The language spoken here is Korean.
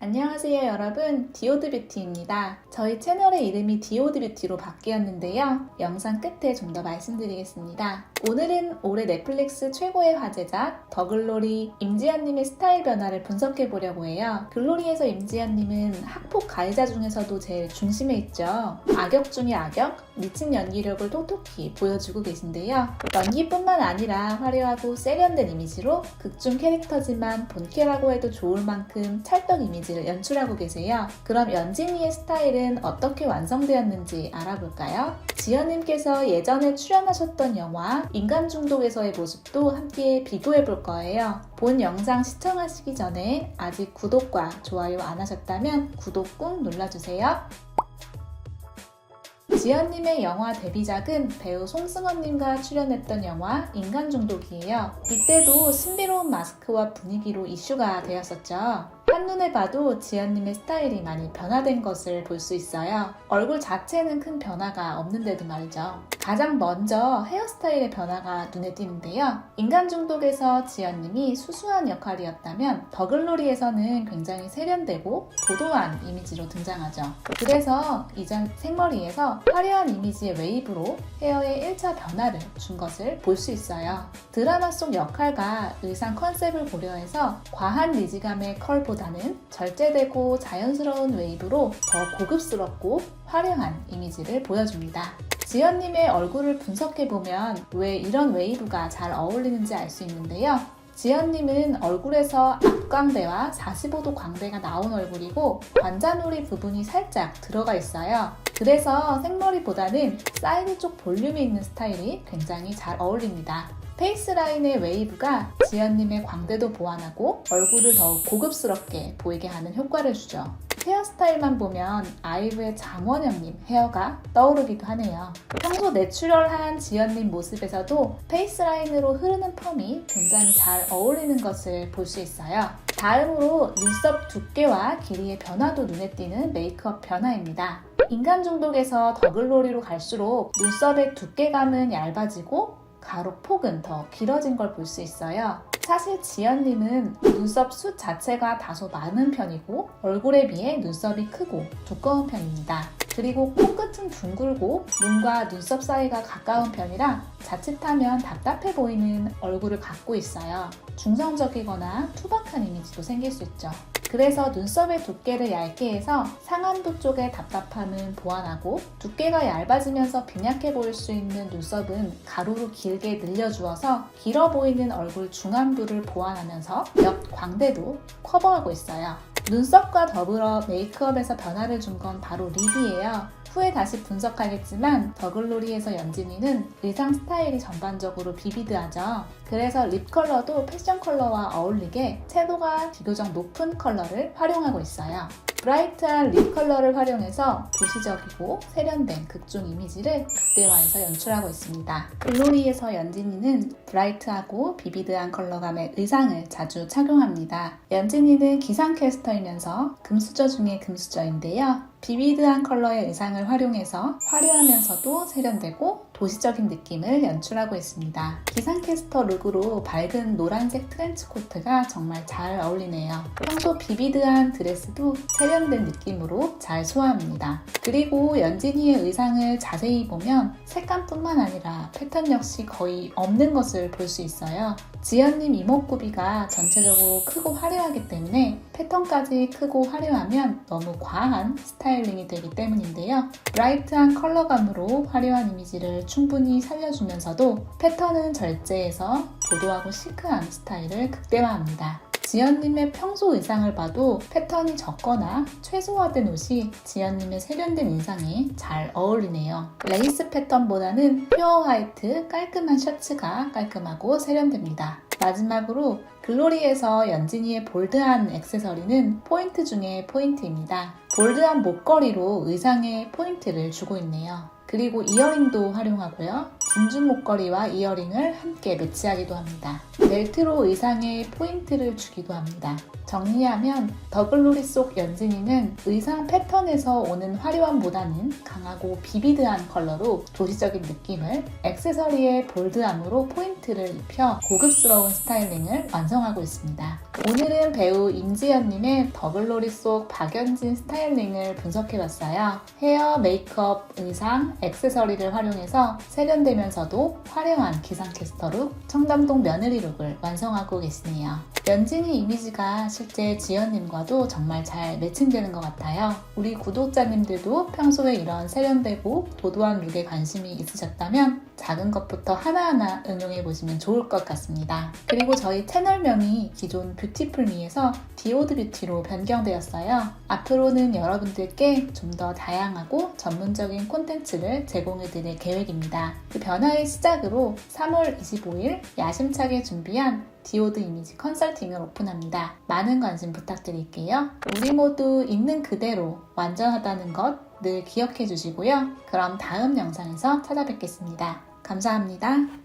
안녕하세요 여러분, 디오드뷰티입니다. 저희 채널의 이름이 디오드뷰티로 바뀌었는데요. 영상 끝에 좀 더 말씀드리겠습니다. 오늘은 올해 넷플릭스 최고의 화제작 더 글로리 임지연님의 스타일 변화를 분석해 보려고 해요. 글로리에서 임지연님은 학폭 가해자 중에서도 제일 중심에 있죠. 악역 중의 악역, 미친 연기력을 톡톡히 보여주고 계신데요. 연기뿐만 아니라 화려하고 세련된 이미지로 극중 캐릭터지만 본캐라고 해도 좋을 만큼 찰떡 이미지를 연출하고 계세요. 그럼 연진이의 스타일은 어떻게 완성되었는지 알아볼까요? 지연님께서 예전에 출연하셨던 영화 인간 중독에서의 모습도 함께 비교해 볼 거예요. 본 영상 시청하시기 전에 아직 구독과 좋아요 안 하셨다면 구독 꾹 눌러주세요. 지연님의 영화 데뷔작은 배우 송승헌님과 출연했던 영화 인간중독이에요. 이때도 신비로운 마스크와 분위기로 이슈가 되었었죠. 한눈에 봐도 지연님의 스타일이 많이 변화된 것을 볼 수 있어요. 얼굴 자체는 큰 변화가 없는데도 말이죠. 가장 먼저 헤어스타일의 변화가 눈에 띄는데요. 인간중독에서 지연님이 수수한 역할이었다면 더 글로리에서는 굉장히 세련되고 도도한 이미지로 등장하죠. 그래서 이전 생머리에서 화려한 이미지의 웨이브로 헤어의 1차 변화를 준 것을 볼 수 있어요. 드라마 속 역할과 의상 컨셉을 고려해서 과한 리지감의 컬보다는 절제되고 자연스러운 웨이브로 더 고급스럽고 화려한 이미지를 보여줍니다. 지연님의 얼굴을 분석해보면 왜 이런 웨이브가 잘 어울리는지 알 수 있는데요. 지연님은 얼굴에서 앞광대와 45도 광대가 나온 얼굴이고 관자놀이 부분이 살짝 들어가 있어요. 그래서 생머리보다는 사이드 쪽 볼륨이 있는 스타일이 굉장히 잘 어울립니다. 페이스라인의 웨이브가 지연님의 광대도 보완하고 얼굴을 더욱 고급스럽게 보이게 하는 효과를 주죠. 헤어스타일만 보면 아이브의 장원영님 헤어가 떠오르기도 하네요. 평소 내추럴한 지연님 모습에서도 페이스라인으로 흐르는 펌이 굉장히 잘 어울리는 것을 볼 수 있어요. 다음으로 눈썹 두께와 길이의 변화도 눈에 띄는 메이크업 변화입니다. 인간중독에서 더 글로리로 갈수록 눈썹의 두께감은 얇아지고 가로 폭은 더 길어진 걸 볼 수 있어요. 사실 지연님은 눈썹 숱 자체가 다소 많은 편이고 얼굴에 비해 눈썹이 크고 두꺼운 편입니다. 그리고 코끝은 둥글고 눈과 눈썹 사이가 가까운 편이라 자칫하면 답답해 보이는 얼굴을 갖고 있어요. 중성적이거나 투박한 이미지도 생길 수 있죠. 그래서 눈썹의 두께를 얇게 해서 상안부 쪽의 답답함은 보완하고 두께가 얇아지면서 빈약해 보일 수 있는 눈썹은 가로로 길게 늘려주어서 길어 보이는 얼굴 중안부를 보완하면서 옆 광대도 커버하고 있어요. 눈썹과 더불어 메이크업에서 변화를 준 건 바로 립이에요. 후에 다시 분석하겠지만 더 글로리에서 연진이는 의상 스타일이 전반적으로 비비드하죠. 그래서 립 컬러도 패션 컬러와 어울리게 채도가 비교적 높은 컬러를 활용하고 있어요. 브라이트한 립 컬러를 활용해서 도시적이고 세련된 극중 이미지를 극대화해서 연출하고 있습니다. 글로리에서 연진이는 브라이트하고 비비드한 컬러감의 의상을 자주 착용합니다. 연진이는 기상캐스터이면서 금수저 중의 금수저인데요. 비비드한 컬러의 의상을 활용해서 화려하면서도 세련되고 도시적인 느낌을 연출하고 있습니다. 기상캐스터 룩으로 밝은 노란색 트렌치 코트가 정말 잘 어울리네요. 평소 비비드한 드레스도 세련된 느낌으로 잘 소화합니다. 그리고 연진이의 의상을 자세히 보면 색감뿐만 아니라 패턴 역시 거의 없는 것을 볼 수 있어요. 지연님 이목구비가 전체적으로 크고 화려하기 때문에 패턴까지 크고 화려하면 너무 과한 스타일링이 되기 때문인데요. 브라이트한 컬러감으로 화려한 이미지를 충분히 살려주면서도 패턴은 절제해서 도도하고 시크한 스타일을 극대화합니다. 지연님의 평소 의상을 봐도 패턴이 적거나 최소화된 옷이 지연님의 세련된 인상에 잘 어울리네요. 레이스 패턴보다는 퓨어 화이트 깔끔한 셔츠가 깔끔하고 세련됩니다. 마지막으로 글로리에서 연진이의 볼드한 액세서리는 포인트 중의 포인트입니다. 볼드한 목걸이로 의상에 포인트를 주고 있네요. 그리고 이어링도 활용하고요. 진주 목걸이와 이어링을 함께 매치하기도 합니다. 벨트로 의상에 포인트를 주기도 합니다. 정리하면 더글로리 속 연진이는 의상 패턴에서 오는 화려함보다는 강하고 비비드한 컬러로 도시적인 느낌을, 액세서리의 볼드함으로 포인트를 입혀 고급스러운 스타일링을 완성하고 있습니다. 오늘은 배우 임지연님의 더글로리 속 박연진 스타일링을 분석해봤어요. 헤어, 메이크업, 의상, 액세서리를 활용해서 세련되면서도 화려한 기상캐스터 룩, 청담동 며느리 룩을 완성하고 계시네요. 연진이 이미지가 실제 지연님과도 정말 잘 매칭되는 것 같아요. 우리 구독자님들도 평소에 이런 세련되고 도도한 룩에 관심이 있으셨다면 작은 것부터 하나하나 응용해보시면 좋을 것 같습니다. 그리고 저희 채널명이 기존 뷰티풀미에서 디오드 뷰티로 변경되었어요. 앞으로는 여러분들께 좀 더 다양하고 전문적인 콘텐츠를 제공해드릴 계획입니다. 그 변화의 시작으로 3월 25일 야심차게 준비한 디오드 이미지 컨설팅을 오픈합니다. 많은 관심 부탁드릴게요. 우리 모두 있는 그대로 완전하다는 것 늘 기억해 주시고요. 그럼 다음 영상에서 찾아뵙겠습니다. 감사합니다.